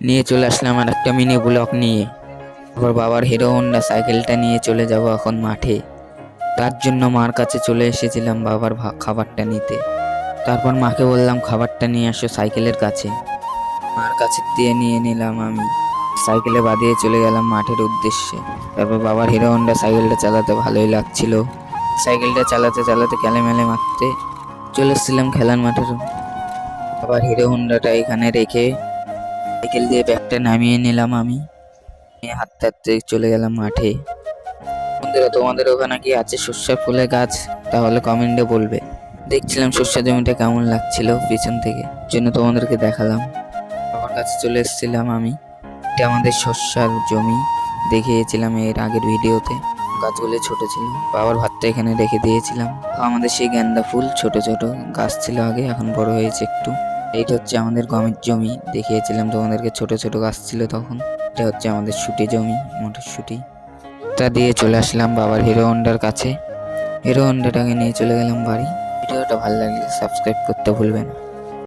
নিয়ে চলে আসলাম আর একটা মিনি ব্লক নিয়ে। তারপর বাবার হিরো হন্ডা সাইকেলটা নিয়ে চলে যাব এখন মাঠে। তার জন্য মার কাছে চলে এসেছিলাম বাবার খাবারটা নিতে। তারপর মাকে বললাম খাবারটা নিয়ে আসো সাইকেলের কাছে। মার কাছে দিয়ে নিয়ে নিলাম আমি। সাইকেলে বাদিয়ে চলে গেলাম মাঠের উদ্দেশ্যে। তারপর বাবার হিরো হন্ডা সাইকেলটা চালাতে ভালোই লাগছিল। সাইকেলটা চালাতে চালাতে ক্যালেমেলে মারতে চলে এসেছিলাম খেলার মাঠের। আবার হিরো হন্ডাটা এখানে রেখে সাইকেল দিয়ে ব্যাগটা নামিয়ে নিলাম আমি। নিয়ে হাঁটতে হাঁটতে চলে গেলাম মাঠে। বন্ধুরা, তোমাদের ওখানে কি আছে সর্ষের ফুলের গাছ? তাহলে কমেন্টে বলবে। দেখছিলাম সর্ষে জমিটা কেমন লাগছিল পিছন থেকে, জন্য তোমাদেরকে দেখালাম। বাবার কাছে চলে এসেছিলাম আমি। এটা আমাদের সর্ষার জমি, দেখিয়েছিলাম এর আগের ভিডিওতে। গাছগুলো ছোট ছিল, বাবার ভাতটা এখানে রেখে দিয়েছিলাম। আমাদের সেই গাঁদা ফুল ছোট ছোট গাছ ছিল আগে, এখন বড় হয়েছে একটু। এইটা হচ্ছে আমাদের গমের জমি, দেখিয়েছিলাম তোমাদেরকে, ছোট ছোট গাছ ছিল তখন। এটা হচ্ছে আমাদের শুটি জমি, মটরশুটি। তা দিয়ে চলে আসলাম বাবার হিরো হন্ডার কাছে। হিরো হন্ডাটাকে নিয়ে চলে গেলাম বাড়ি। ভিডিওটা ভালো লাগলে সাবস্ক্রাইব করতে ভুলবেন না।